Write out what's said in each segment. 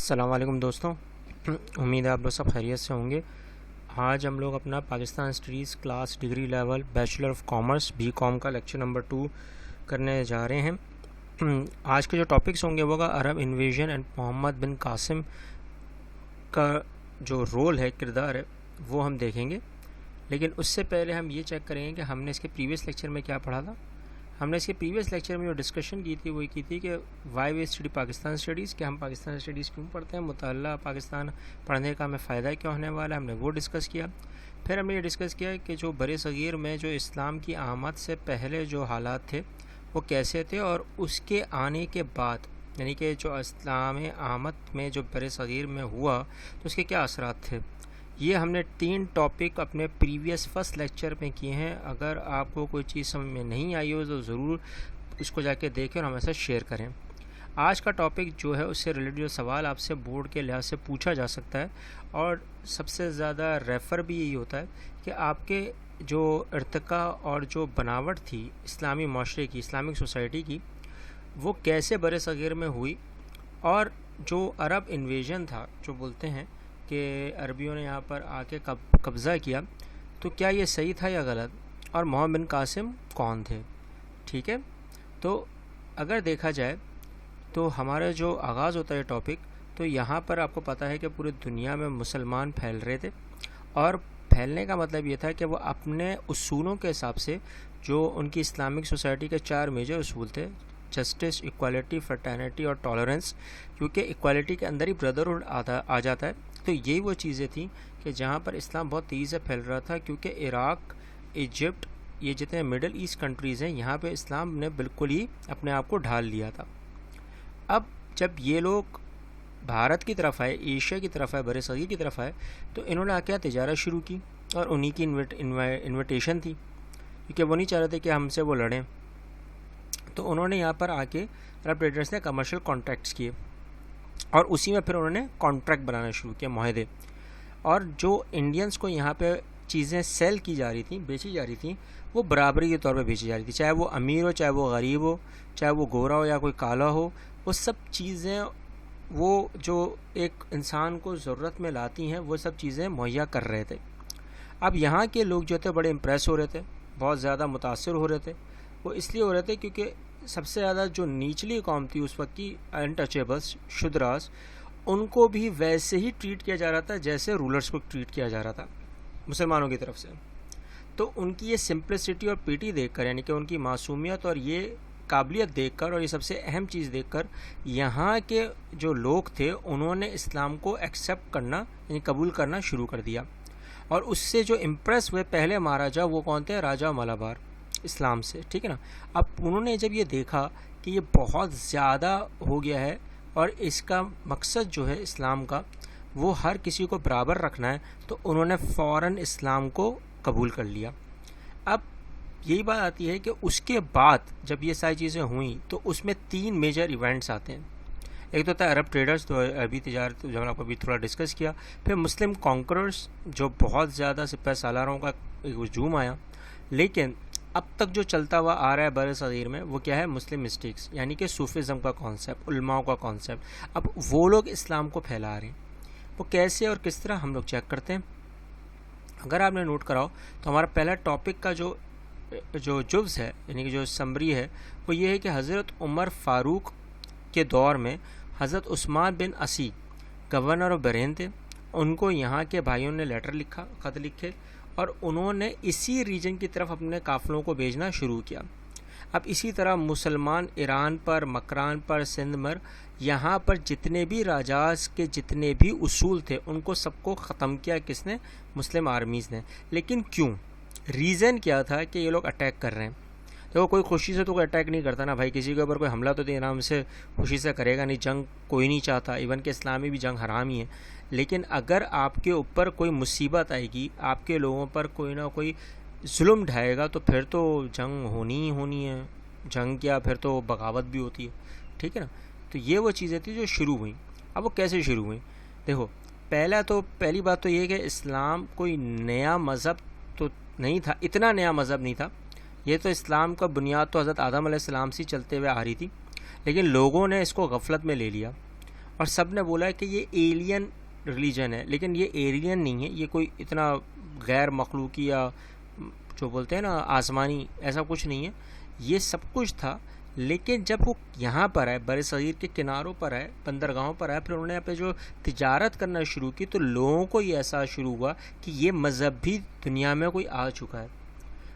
السلام علیکم دوستوں، امید ہے آپ لوگ سب خیریت سے ہوں گے۔ آج ہم لوگ اپنا Pakistan studies class degree level bachelor of commerce B com کا لیکچر نمبر 2 کرنے جا رہے ہیں۔ آج کے جو ٹاپکس ہوں گے وہ عرب انویژن اینڈ محمد بن قاسم کا جو رول ہے، کردار ہے، وہ ہم دیکھیں گے۔ لیکن اس سے پہلے ہم یہ چیک کریں گے کہ ہم نے اس کے پریویس لیکچر میں کیا پڑھا تھا۔ ہم نے اس کے پریویس لیکچر میں جو ڈسکشن کی تھی وہ کی تھی کہ why we study Pakistan studies, کہ ہم پاکستان اسٹڈیز کیوں پڑھتے ہیں، مطالعہ پاکستان پڑھنے کا ہمیں فائدہ کیا ہونے والا ہے، ہم نے وہ ڈسکس کیا۔ پھر ہم نے یہ ڈسکس کیا کہ جو بر صغیر میں جو اسلام کی آمد سے پہلے جو حالات تھے وہ کیسے تھے، اور اس کے آنے کے بعد یعنی کہ جو اسلام آمد میں جو بر صغیر میں ہوا تو اس کے کیا اثرات تھے۔ یہ ہم نے 3 ٹاپک اپنے پریویس فرسٹ لیکچر میں کیے ہیں۔ اگر آپ کو کوئی چیز سمجھ میں نہیں آئی ہو تو ضرور اس کو جا کے دیکھیں اور ہمیں سے شیئر کریں۔ آج کا ٹاپک جو ہے اس سے ریلیٹڈ جو سوال آپ سے بورڈ کے لحاظ سے پوچھا جا سکتا ہے، اور سب سے زیادہ ریفر بھی یہی ہوتا ہے کہ آپ کے جو ارتقاء اور جو بناوٹ تھی اسلامی معاشرے کی، اسلامک سوسائٹی کی، وہ کیسے بر صغیر میں ہوئی، اور جو عرب انویژن تھا جو بولتے ہیں کہ عربیوں نے یہاں پر آ کے قبضہ کیا، تو کیا یہ صحیح تھا یا غلط، اور محمد بن قاسم کون تھے۔ ٹھیک ہے، تو اگر دیکھا جائے تو ہمارا جو آغاز ہوتا ہے ٹاپک، تو یہاں پر آپ کو پتہ ہے کہ پوری دنیا میں مسلمان پھیل رہے تھے، اور پھیلنے کا مطلب یہ تھا کہ وہ اپنے اصولوں کے حساب سے جو ان کی اسلامک سوسائٹی کے 4 میجر اصول تھے، جسٹس، ایکوالٹی، فرٹرنیٹی اور ٹالرنس، کیونکہ ایکوالٹی کے اندر ہی بردرہڈ آ جاتا ہے، تو یہی وہ چیزیں تھیں کہ جہاں پر اسلام بہت تیزی سے پھیل رہا تھا، کیونکہ عراق، ایجپٹ، یہ جتنے مڈل ایسٹ کنٹریز ہیں یہاں پہ اسلام نے بالکل ہی اپنے آپ کو ڈھال لیا تھا۔ اب جب یہ لوگ بھارت کی طرف آئے، ایشیا کی طرف آئے، بر صغیر کی طرف آئے، تو انہوں نے آ کے تجارت شروع کی، اور انہی کی انویٹیشن تھی، کیونکہ وہ نہیں چاہ رہے تھے کہ ہم سے وہ لڑیں، تو انہوں نے یہاں پر آ کے عرب ٹریڈرز نے کمرشل کانٹریکٹس کیے، اور اسی میں پھر انہوں نے کانٹریکٹ بنانا شروع کیا، معاہدے، اور جو انڈینز کو یہاں پہ چیزیں سیل کی جا رہی تھیں، بیچی جا رہی تھیں، وہ برابری کے طور پہ بیچی جا رہی تھی، چاہے وہ امیر ہو، چاہے وہ غریب ہو، چاہے وہ گورا ہو یا کوئی کالا ہو، وہ سب چیزیں وہ جو ایک انسان کو ضرورت میں لاتی ہیں وہ سب چیزیں مہیا کر رہے تھے۔ اب یہاں کے لوگ جو تھے بڑے امپریس ہو رہے تھے، بہت زیادہ متاثر ہو رہے تھے۔ وہ اس لیے ہو رہے تھے کیونکہ سب سے زیادہ جو نچلی قوم تھی اس وقت کی، انٹچیبلس، شودراس، ان کو بھی ویسے ہی ٹریٹ کیا جا رہا تھا جیسے رولرز کو ٹریٹ کیا جا رہا تھا مسلمانوں کی طرف سے۔ تو ان کی یہ سمپلسٹی اور پیٹی دیکھ کر، یعنی کہ ان کی معصومیت اور یہ قابلیت دیکھ کر، اور یہ سب سے اہم چیز دیکھ کر، یہاں کے جو لوگ تھے انہوں نے اسلام کو ایکسیپٹ کرنا، یعنی قبول کرنا شروع کر دیا، اور اس سے جو امپریس ہوئے پہلے مہاراجہ، وہ کون تھے؟ راجہ مالابار، اسلام سے۔ ٹھیک ہے نا۔ اب انہوں نے جب یہ دیکھا کہ یہ بہت زیادہ ہو گیا ہے، اور اس کا مقصد جو ہے اسلام کا وہ ہر کسی کو برابر رکھنا ہے، تو انہوں نے فوراً اسلام کو قبول کر لیا۔ اب یہی بات آتی ہے کہ اس کے بعد جب یہ ساری چیزیں ہوئیں تو اس میں 3 میجر ایونٹس آتے ہیں۔ ایک تو تھا عرب ٹریڈرز، تو ابھی تجارت جو ہم نے ابھی تھوڑا ڈسکس کیا۔ پھر مسلم کانکررز، جو بہت زیادہ سپہ سالاروں کا ایک ہجوم آیا، لیکن اب تک جو چلتا ہوا آ رہا ہے بر صغیر میں وہ کیا ہے؟ مسلم مسٹکس، یعنی کہ صوفیزم کا کانسیپٹ، علماء کا کانسیپٹ۔ اب وہ لوگ اسلام کو پھیلا رہے ہیں، وہ کیسے اور کس طرح ہم لوگ چیک کرتے ہیں۔ اگر آپ نے نوٹ کراؤ تو ہمارا پہلا ٹاپک کا جو جزء ہے، یعنی کہ جو سمری ہے، وہ یہ ہے کہ حضرت عمر فاروق کے دور میں حضرت عثمان بن عفان گورنر آف بحرین تھے، ان کو یہاں کے بھائیوں نے لیٹر لکھا، خط لکھے، اور انہوں نے اسی ریجن کی طرف اپنے قافلوں کو بھیجنا شروع کیا۔ اب اسی طرح مسلمان ایران پر، مکران پر، سندھ پر، یہاں پر جتنے بھی راجاز کے جتنے بھی اصول تھے ان کو سب کو ختم کیا کس نے؟ مسلم آرمیز نے۔ لیکن کیوں؟ ریزن کیا تھا کہ یہ لوگ اٹیک کر رہے ہیں؟ دیکھو، کوئی خوشی سے تو کوئی اٹیک نہیں کرتا نا بھائی، کسی کے اوپر کوئی حملہ تو آرام سے خوشی سے کرے گا نہیں، جنگ کوئی نہیں چاہتا، ایون کہ اسلام میں بھی جنگ حرام ہی ہے۔ لیکن اگر آپ کے اوپر کوئی مصیبت آئے گی، آپ کے لوگوں پر کوئی نہ کوئی ظلم ڈھائے گا، تو پھر تو جنگ ہونی ہی ہونی ہے، جنگ کیا پھر تو بغاوت بھی ہوتی ہے۔ ٹھیک ہے نا۔ تو یہ وہ چیزیں تھیں جو شروع ہوئیں۔ اب وہ کیسے شروع ہوئیں؟ دیکھو، پہلی بات تو یہ کہ اسلام کوئی نیا مذہب تو نہیں تھا، اتنا نیا مذہب نہیں تھا۔ یہ تو اسلام کا بنیاد تو حضرت آدم علیہ السلام سے چلتے ہوئے آ رہی تھی، لیکن لوگوں نے اس کو غفلت میں لے لیا، اور سب نے بولا ہے کہ یہ ایلین ریلیجن ہے، لیکن یہ ایلین نہیں ہے، یہ کوئی اتنا غیر مخلوقی یا جو بولتے ہیں نا آسمانی، ایسا کچھ نہیں ہے، یہ سب کچھ تھا۔ لیکن جب وہ یہاں پر آئے، بر صغیر کے کناروں پر آئے، بندرگاہوں پر آئے، پھر انہوں نے یہاں پہ جو تجارت کرنا شروع کی، تو لوگوں کو یہ احساس شروع ہوا کہ یہ مذہب بھی دنیا میں کوئی آ چکا ہے،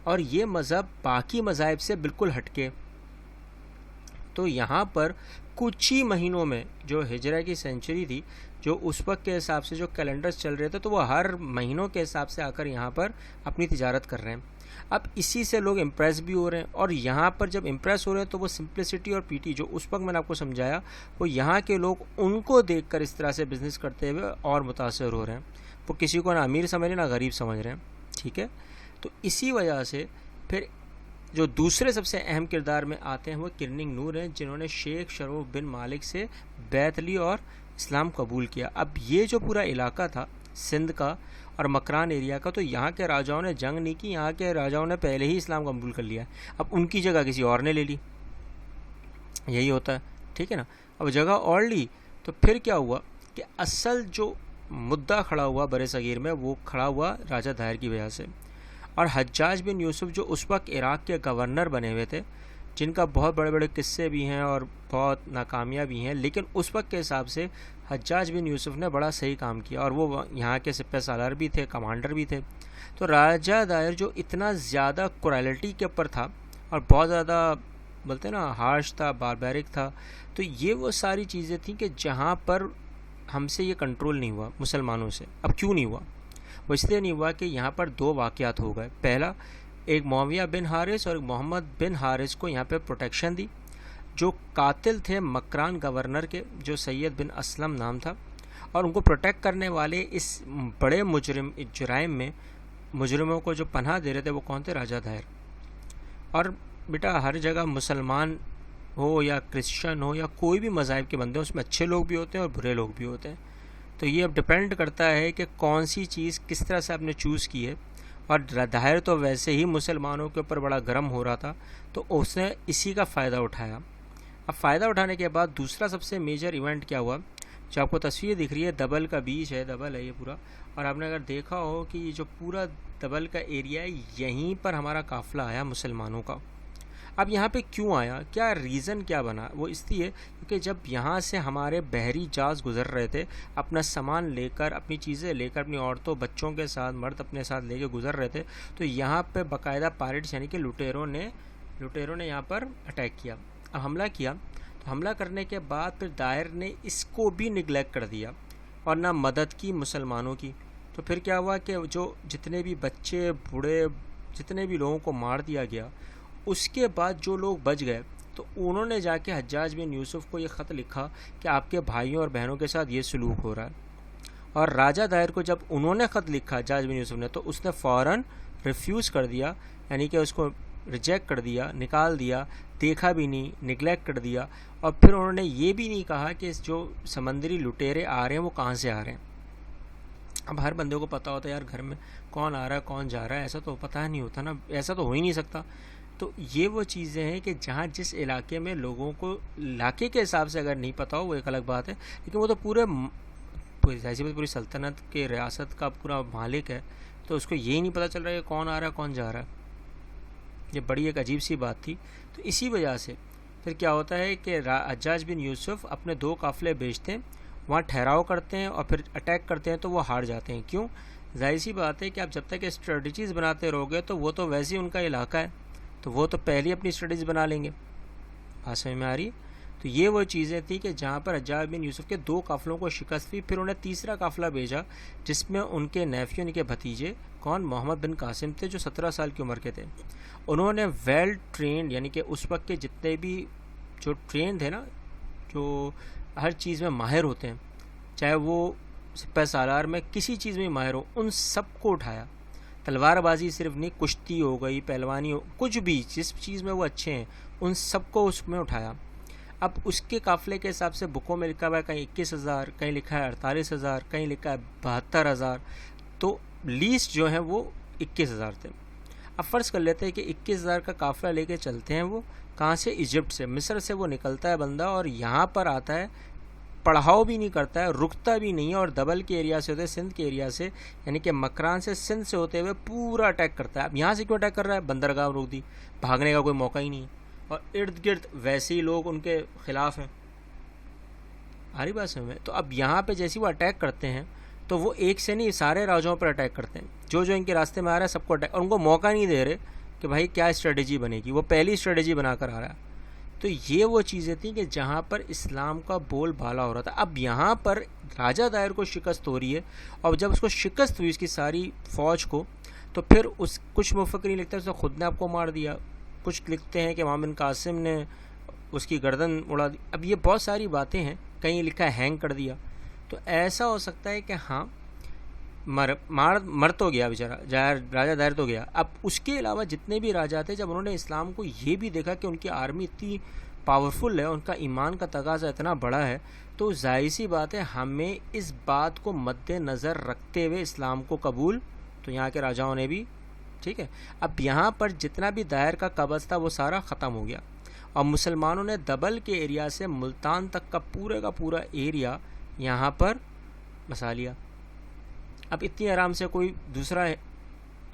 اور یہ مذہب باقی مذاہب سے بالکل ہٹکے۔ تو یہاں پر کچھ ہی مہینوں میں جو ہجرہ کی سینچری تھی، جو اس وقت کے حساب سے جو کیلنڈرز چل رہے تھے، تو وہ ہر مہینوں کے حساب سے آ کر یہاں پر اپنی تجارت کر رہے ہیں۔ اب اسی سے لوگ امپریس بھی ہو رہے ہیں، اور یہاں پر جب امپریس ہو رہے ہیں تو وہ سمپلسٹی اور پیٹی جو اس وقت میں نے آپ کو سمجھایا، وہ یہاں کے لوگ ان کو دیکھ کر اس طرح سے بزنس کرتے ہوئے اور متاثر ہو رہے ہیں۔ وہ کسی کو نہ امیر سمجھ رہے ہیں نہ غریب سمجھ رہے ہیں، ٹھیک ہے۔ تو اسی وجہ سے پھر جو دوسرے سب سے اہم کردار میں آتے ہیں وہ کرننگ نور ہیں، جنہوں نے شیخ شروف بن مالک سے بیعت لی اور اسلام قبول کیا۔ اب یہ جو پورا علاقہ تھا سندھ کا اور مکران ایریا کا، تو یہاں کے راجاؤں نے جنگ نہیں کی، یہاں کے راجاؤں نے پہلے ہی اسلام قبول کر لیا، اب ان کی جگہ کسی اور نے لے لی، یہی ہوتا ہے، ٹھیک ہے نا۔ اب جگہ اور لی تو پھر کیا ہوا کہ اصل جو مدعا کھڑا ہوا بر صغیر میں، وہ کھڑا ہوا راجہ داہر کی وجہ سے، اور حجاج بن یوسف جو اس وقت عراق کے گورنر بنے ہوئے تھے، جن کا بہت بڑے بڑے قصے بھی ہیں اور بہت ناکامیاں بھی ہیں، لیکن اس وقت کے حساب سے حجاج بن یوسف نے بڑا صحیح کام کیا، اور وہ یہاں کے سپہ سالار بھی تھے، کمانڈر بھی تھے۔ تو راجہ دائر جو اتنا زیادہ کرائلٹی کے اوپر تھا اور بہت زیادہ بولتے ہیں نا ہارش تھا، باربیرک تھا، تو یہ وہ ساری چیزیں تھیں کہ جہاں پر ہم سے یہ کنٹرول نہیں ہوا مسلمانوں سے۔ اب کیوں نہیں ہوا؟ وہ اس لیے نہیں ہوا کہ یہاں پر دو واقعات ہو گئے۔ پہلا، ایک معاویہ بن حارث اور ایک محمد بن حارث کو یہاں پہ پروٹیکشن دی، جو قاتل تھے مکران گورنر کے، جو سید بن اسلم نام تھا، اور ان کو پروٹیکٹ کرنے والے اس بڑے جرائم میں مجرموں کو جو پناہ دے رہے تھے وہ کون تھے؟ راجہ داہر۔ اور بیٹا ہر جگہ مسلمان ہو یا کرسچن ہو یا کوئی بھی مذاہب کے بندے، اس میں اچھے لوگ بھی ہوتے ہیں اور برے لوگ بھی ہوتے ہیں، تو یہ اب ڈپینڈ کرتا ہے کہ کون سی چیز کس طرح سے آپ نے چوز کی ہے۔ اور داہر تو ویسے ہی مسلمانوں کے اوپر بڑا گرم ہو رہا تھا، تو اس نے اسی کا فائدہ اٹھایا۔ اب فائدہ اٹھانے کے بعد دوسرا سب سے میجر ایونٹ کیا ہوا؟ جو آپ کو تصویر دکھ رہی ہے، دبل کا بیچ ہے، دبل ہے یہ پورا، اور آپ نے اگر دیکھا ہو کہ یہ جو پورا دبل کا ایریا ہے، یہیں پر ہمارا قافلہ آیا مسلمانوں کا۔ اب یہاں پہ کیوں آیا؟ کیا ریزن کیا بنا؟ وہ اس لیے کیونکہ جب یہاں سے ہمارے بحری جہاز گزر رہے تھے، اپنا سامان لے کر، اپنی چیزیں لے کر، اپنی عورتوں بچوں کے ساتھ، مرد اپنے ساتھ لے کے گزر رہے تھے، تو یہاں پہ باقاعدہ پائرٹس یعنی کہ لٹیروں نے یہاں پر اٹیک کیا۔ اب حملہ کیا، تو حملہ کرنے کے بعد پھر دائر نے اس کو بھی نگلیکٹ کر دیا اور نہ مدد کی مسلمانوں کی۔ تو پھر کیا ہوا کہ جو جتنے بھی بچے، بوڑھے، جتنے بھی لوگوں کو مار دیا گیا، اس کے بعد جو لوگ بچ گئے تو انہوں نے جا کے حجاج بن یوسف کو یہ خط لکھا کہ آپ کے بھائیوں اور بہنوں کے ساتھ یہ سلوک ہو رہا ہے۔ اور راجہ دائر کو جب انہوں نے خط لکھا حجاج بن یوسف نے، تو اس نے فوراً ریفیوز کر دیا، یعنی کہ اس کو ریجیکٹ کر دیا، نکال دیا، دیکھا بھی نہیں، نگلیکٹ کر دیا۔ اور پھر انہوں نے یہ بھی نہیں کہا کہ جو سمندری لٹیرے آ رہے ہیں وہ کہاں سے آ رہے ہیں۔ اب ہر بندے کو پتہ ہوتا ہے یار گھر میں کون آ رہا ہے کون جا رہا ہے، ایسا تو پتہ نہیں ہوتا نا، ایسا تو ہو ہی نہیں سکتا۔ تو یہ وہ چیزیں ہیں کہ جہاں جس علاقے میں لوگوں کو علاقے کے حساب سے اگر نہیں پتہ ہو وہ ایک الگ بات ہے، لیکن وہ تو پوری سلطنت کے ریاست کا پورا مالک ہے، تو اس کو یہی نہیں پتہ چل رہا ہے کہ کون آ رہا ہے کون جا رہا ہے۔ یہ بڑی ایک عجیب سی بات تھی۔ تو اسی وجہ سے پھر کیا ہوتا ہے کہ حجاج بن یوسف اپنے دو قافلے بھیجتے ہیں، وہاں ٹھہراؤ کرتے ہیں اور پھر اٹیک کرتے ہیں، تو وہ ہار جاتے ہیں۔ کیوں؟ ظاہر سی بات ہے کہ آپ جب تک اسٹریٹجیز بناتے رہو گے تو وہ تو ویسے ہی ان کا علاقہ ہے، تو وہ تو پہلے اپنی اسٹریٹجیز بنا لیں گے۔ بات سمجھ میں آ رہی؟ تو یہ وہ چیزیں تھیں کہ جہاں پر حجاج بن یوسف کے دو قافلوں کو شکست ہوئی، پھر انہیں تیسرا قافلہ بھیجا جس میں ان کے نیفیوں، ان کے بھتیجے کون؟ محمد بن قاسم تھے، جو 17 سال کی عمر کے تھے۔ انہوں نے ویل ٹرینڈ، یعنی کہ اس وقت کے جتنے بھی جو ٹرین تھے نا، جو ہر چیز میں ماہر ہوتے ہیں، چاہے وہ سپہ سالار میں کسی چیز میں ماہر ہو، ان سب کو اٹھایا۔ تلوار بازی صرف نہیں، کشتی ہو گئی، پہلوانی ہو، کچھ بھی جس چیز میں وہ اچھے ہیں ان سب کو اس میں اٹھایا۔ اب اس کے قافلے کے حساب سے بکوں میں لکھا ہوا ہے کہیں 21,000، کہیں لکھا ہے 48,000، کہیں لکھا ہے 72,000، تو لیسٹ جو ہے وہ 21,000 تھے۔ اب فرض کر لیتے ہیں کہ 21,000 کا قافلہ لے کے چلتے ہیں، وہ کہاں سے؟ ایجپٹ سے، مصر سے وہ نکلتا ہے بندہ اور یہاں پر آتا ہے پڑھاؤ بھی نہیں کرتا ہے, رکتا بھی نہیں ہے, اور دبل کے ایریا سے ہوتے ہیں, سندھ کے ایریا سے, یعنی کہ مکران سے سندھ سے ہوتے ہوئے پورا اٹیک کرتا ہے. اب یہاں سے کیوں اٹیک کر رہا ہے؟ بندرگاہ روک دی, بھاگنے کا کوئی موقع ہی نہیں ہے, اور ارد گرد ویسے ہی لوگ ان کے خلاف ہیں. آ رہی بات سمجھ میں؟ تو اب یہاں پہ جیسے وہ اٹیک کرتے ہیں تو وہ ایک سے نہیں سارے راجوں پر اٹیک کرتے ہیں, جو ان کے راستے میں آ رہا ہے سب کو اٹیک, اور ان کو موقع نہیں دے رہے کہ بھائی کیا اسٹریٹجی بنے گی, وہ پہلی اسٹریٹجی بنا کر آ رہا ہے. تو یہ وہ چیزیں تھیں کہ جہاں پر اسلام کا بول بالا ہو رہا تھا. اب یہاں پر راجہ دائر کو شکست ہو رہی ہے, اور جب اس کو شکست ہوئی اس کی ساری فوج کو, تو پھر کچھ مفکرین لکھتے ہیں اس نے خود نے آپ کو مار دیا, کچھ لکھتے ہیں کہ محمد بن قاسم نے اس کی گردن اڑا دی. اب یہ بہت ساری باتیں ہیں, کہیں لکھا ہے ہینگ کر دیا. تو ایسا ہو سکتا ہے کہ ہاں مر تو گیا بیچارہ, راجہ دائر تو گیا. اب اس کے علاوہ جتنے بھی راجا تھے, جب انہوں نے اسلام کو یہ بھی دیکھا کہ ان کی آرمی اتنی پاورفل ہے, ان کا ایمان کا تقاضا اتنا بڑا ہے, تو ظاہر سی بات ہے ہمیں اس بات کو مد نظر رکھتے ہوئے اسلام کو قبول, تو یہاں کے راجاؤں نے بھی, ٹھیک ہے. اب یہاں پر جتنا بھی دائر کا قبض تھا وہ سارا ختم ہو گیا, اور مسلمانوں نے دبل کے ایریا سے ملتان تک کا پورا ایریا یہاں پر بسا لیا. اب اتنی آرام سے کوئی دوسرا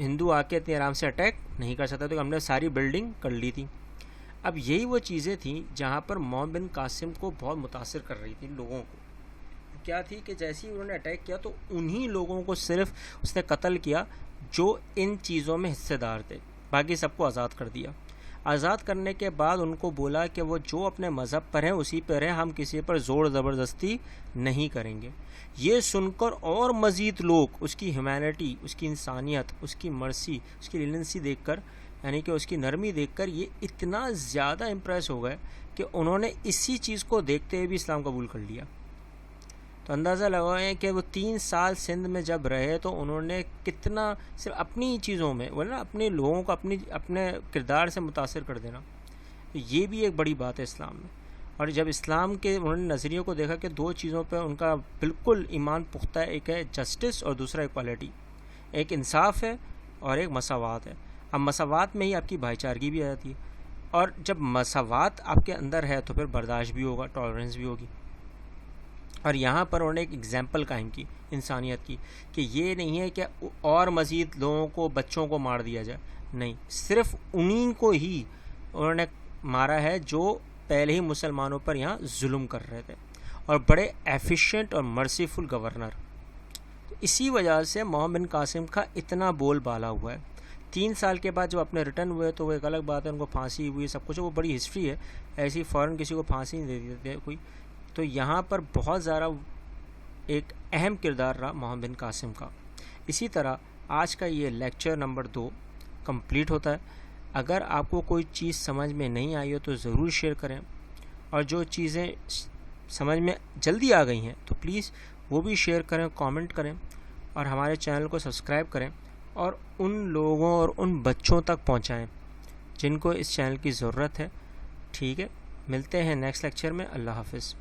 ہندو آ کے اتنی آرام سے اٹیک نہیں کر سکتا, تو ہم نے ساری بلڈنگ کر لی تھی. اب یہی وہ چیزیں تھیں جہاں پر محمد بن قاسم کو بہت متاثر کر رہی تھی لوگوں کو. کیا تھی کہ جیسے ہی انہوں نے اٹیک کیا تو انہی لوگوں کو صرف اس نے قتل کیا جو ان چیزوں میں حصے دار تھے, باقی سب کو آزاد کر دیا. آزاد کرنے کے بعد ان کو بولا کہ وہ جو اپنے مذہب پر ہیں اسی پر ہیں, ہم کسی پر زور زبردستی نہیں کریں گے. یہ سن کر اور مزید لوگ اس کی ہیومینٹی, اس کی انسانیت, اس کی مرسی, اس کی لیننسی دیکھ کر, یعنی کہ اس کی نرمی دیکھ کر یہ اتنا زیادہ امپریس ہو گئے کہ انہوں نے اسی چیز کو دیکھتے ہوئے بھی اسلام قبول کر لیا. تو اندازہ لگائیں کہ وہ 3 سال سندھ میں جب رہے تو انہوں نے کتنا صرف اپنی چیزوں میں ورنہ اپنے لوگوں کو اپنے کردار سے متاثر کر دینا, یہ بھی ایک بڑی بات ہے اسلام میں. اور جب اسلام کے انہوں نے نظریوں کو دیکھا کہ 2 چیزوں پہ ان کا بالکل ایمان پختہ ہے, ایک ہے جسٹس اور دوسرا ایکوالٹی, ایک انصاف ہے اور ایک مساوات ہے. اب مساوات میں ہی آپ کی بھائی چارگی بھی آ جاتی ہے, اور جب مساوات آپ کے اندر ہے تو پھر برداشت بھی ہوگا, ٹالرنس بھی ہوگی. اور یہاں پر انہوں نے ایک ایگزامپل قائم کی انسانیت کی کہ یہ نہیں ہے کہ اور مزید لوگوں کو, بچوں کو مار دیا جائے, نہیں, صرف انہی کو ہی انہوں نے مارا ہے جو پہلے ہی مسلمانوں پر یہاں ظلم کر رہے تھے, اور بڑے ایفیشینٹ اور مرسیفل گورنر. اسی وجہ سے محمد بن قاسم کا اتنا بول بالا ہوا ہے. 3 سال کے بعد جب اپنے ریٹرن ہوئے تو وہ ایک الگ بات ہے, ان کو پھانسی ہوئی, سب کچھ, وہ بڑی ہسٹری ہے, ایسی فوراً کسی کو پھانسی نہیں دے دیتے کوئی. تو یہاں پر بہت زیادہ ایک اہم کردار رہا محمد بن قاسم کا. اسی طرح آج کا یہ لیکچر نمبر 2 کمپلیٹ ہوتا ہے. اگر آپ کو کوئی چیز سمجھ میں نہیں آئی ہو تو ضرور شیئر کریں, اور جو چیزیں سمجھ میں جلدی آ گئی ہیں تو پلیز وہ بھی شیئر کریں, کامنٹ کریں, اور ہمارے چینل کو سبسکرائب کریں, اور ان لوگوں اور ان بچوں تک پہنچائیں جن کو اس چینل کی ضرورت ہے. ٹھیک ہے, ملتے ہیں نیکسٹ لیکچر میں. اللہ حافظ.